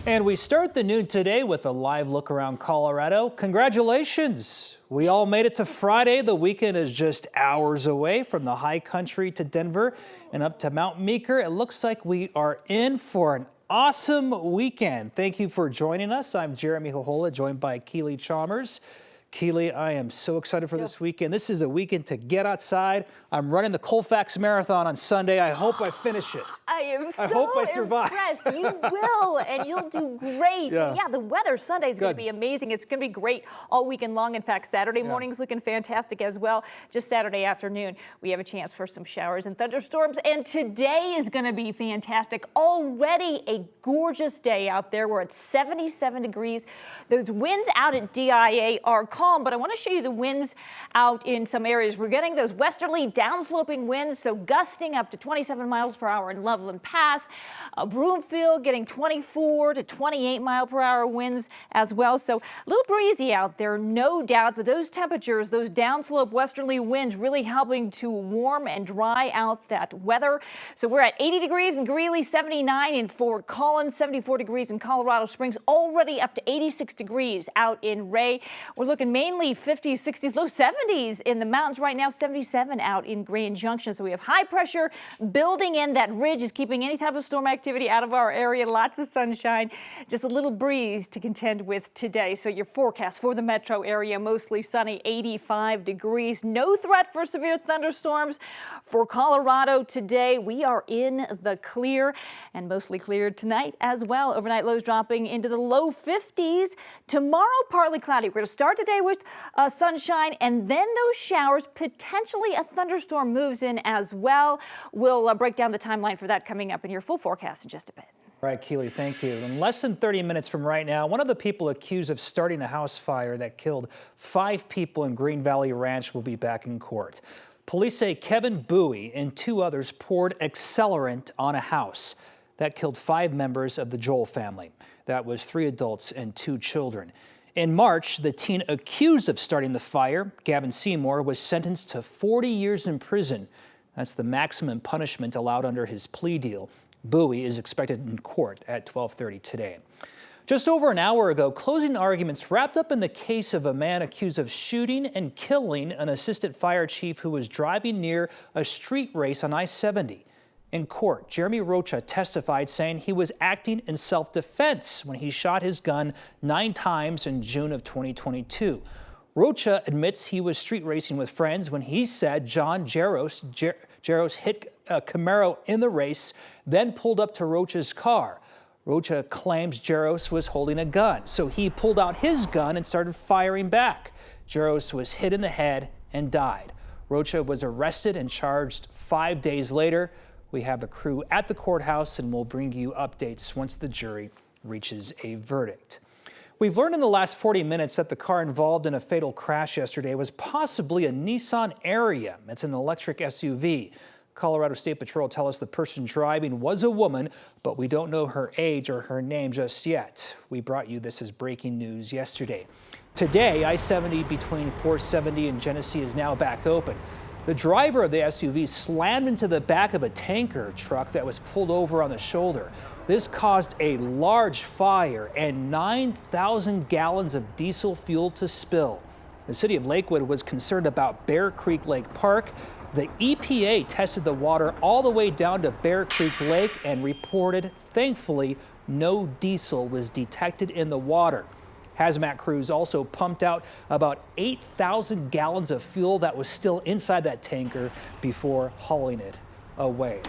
And we start the noon today with a live look around Colorado. Congratulations! We all made it to Friday. The weekend is just hours away from the high country to Denver and up to Mount Meeker. It looks like we are in for an awesome weekend. Thank you for joining us. I'm Jeremy Hohola, joined by Keely Chalmers. Keely, I am so excited for this weekend. This is a weekend to get outside. I'm running the Colfax Marathon on Sunday. I hope I finish it. I hope I survive. Impressed. You will, and you'll do great. Yeah, the weather Sunday is going to be amazing. It's going to be great all weekend long. In fact, Saturday morning's looking fantastic as well. Just Saturday afternoon, we have a chance for some showers and thunderstorms, and today is going to be fantastic. Already a gorgeous day out there. We're at 77 degrees. Those winds out at DIA are calm, but I want to show you the winds out in some areas. We're getting those westerly downsloping winds, so gusting up to 27 miles per hour in Loveland Pass. Broomfield getting 24 to 28 mile per hour winds as well. So a little breezy out there, no doubt, but those temperatures, those downslope westerly winds really helping to warm and dry out that weather. So we're at 80 degrees in Greeley, 79 in Fort Collins, 74 degrees in Colorado Springs, already up to 86 degrees out in Ray. We're looking mainly 50s, 60s, low 70s in the mountains right now, 77 out in Grand Junction. So we have high pressure building in. That ridge is keeping any type of storm activity out of our area. Lots of sunshine, just a little breeze to contend with today. So your forecast for the metro area, mostly sunny, 85 degrees. No threat for severe thunderstorms for Colorado today. We are in the clear and mostly cleared tonight as well. Overnight lows dropping into the low 50s. Tomorrow, partly cloudy. We're going to start today with sunshine, and then those showers, potentially a thunderstorm moves in as well. We'll break down the timeline for that coming up in your full forecast in just a bit. All right, Keely, thank you. In less than 30 minutes from right now, one of the people accused of starting a house fire that killed 5 people in Green Valley Ranch will be back in court. Police say Kevin Bowie and 2 others poured accelerant on a house that killed 5 members of the Joel family. That was 3 adults and 2 children. In March, the teen accused of starting the fire, Gavin Seymour, was sentenced to 40 years in prison. That's the maximum punishment allowed under his plea deal. Bowie is expected in court at 12:30 today. Just over an hour ago, closing arguments wrapped up in the case of a man accused of shooting and killing an assistant fire chief who was driving near a street race on I-70. In court, Jeremy Rocha testified, saying he was acting in self-defense when he shot his gun 9 times in June of 2022. Rocha admits he was street racing with friends when he said John Jaros hit a Camaro in the race, then pulled up to Rocha's car. Rocha claims Jaros was holding a gun, so he pulled out his gun and started firing back. Jaros was hit in the head and died. Rocha was arrested and charged 5 days later. We have a crew at the courthouse, and we'll bring you updates once the jury reaches a verdict. We've learned in the last 40 minutes that the car involved in a fatal crash yesterday was possibly a Nissan Ariya. It's an electric SUV. Colorado State Patrol tell us the person driving was a woman, but we don't know her age or her name just yet. We brought you this as breaking news yesterday. Today, I-70 between 470 and Genesee is now back open. The driver of the SUV slammed into the back of a tanker truck that was pulled over on the shoulder. This caused a large fire and 9,000 gallons of diesel fuel to spill. The city of Lakewood was concerned about Bear Creek Lake Park. The EPA tested the water all the way down to Bear Creek Lake and reported, thankfully, no diesel was detected in the water. Hazmat crews also pumped out about 8,000 gallons of fuel that was still inside that tanker before hauling it away.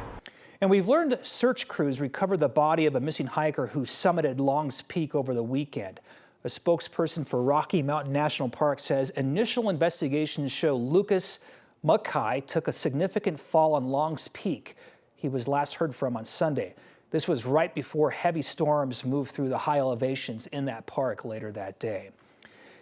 And we've learned search crews recovered the body of a missing hiker who summited Long's Peak over the weekend. A spokesperson for Rocky Mountain National Park says initial investigations show Lucas Muckay took a significant fall on Long's Peak. He was last heard from on Sunday. This was right before heavy storms moved through the high elevations in that park later that day.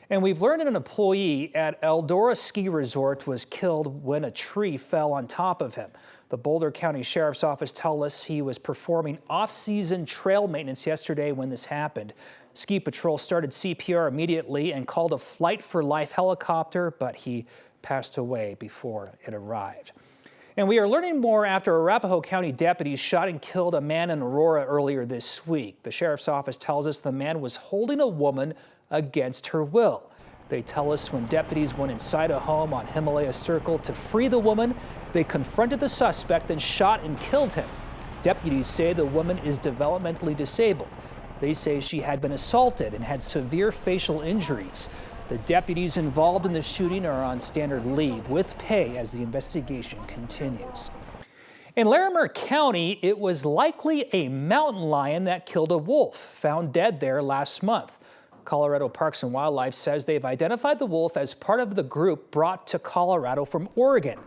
And we've learned that an employee at Eldora Ski Resort was killed when a tree fell on top of him. The Boulder County Sheriff's Office tells us he was performing off-season trail maintenance yesterday when this happened. Ski Patrol started CPR immediately and called a Flight for Life helicopter, but he passed away before it arrived. And we are learning more after Arapahoe County deputies shot and killed a man in Aurora earlier this week. The sheriff's office tells us the man was holding a woman against her will. They tell us when deputies went inside a home on Himalaya Circle to free the woman, they confronted the suspect and shot and killed him. Deputies say the woman is developmentally disabled. They say she had been assaulted and had severe facial injuries. The deputies involved in the shooting are on standard leave with pay as the investigation continues. In Larimer County, it was likely a mountain lion that killed a wolf, found dead there last month. Colorado Parks and Wildlife says they've identified the wolf as part of the group brought to Colorado from Oregon.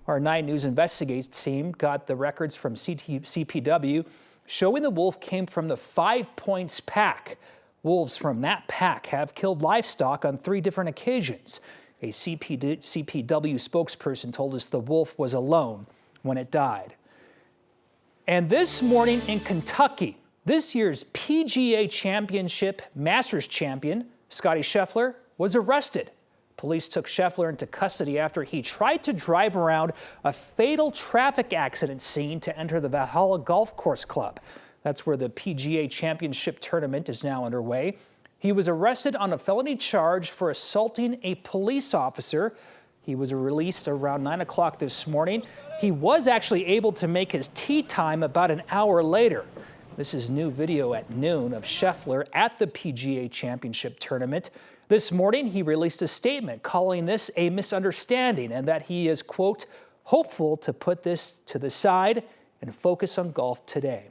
Our 9 News Investigates team got the records from CPW showing the wolf came from the 5 Points pack. Wolves from that pack have killed livestock on 3 different occasions. A CPW spokesperson told us the wolf was alone when it died. And this morning in Kentucky, this year's PGA Championship Masters champion, Scottie Scheffler, was arrested. Police took Scheffler into custody after he tried to drive around a fatal traffic accident scene to enter the Valhalla Golf Course Club. That's where the PGA Championship tournament is now underway. He was arrested on a felony charge for assaulting a police officer. He was released around 9 o'clock this morning. He was actually able to make his tee time about an hour later. This is new video at noon of Scheffler at the PGA Championship tournament. This morning, he released a statement calling this a misunderstanding and that he is, quote, hopeful to put this to the side and focus on golf today.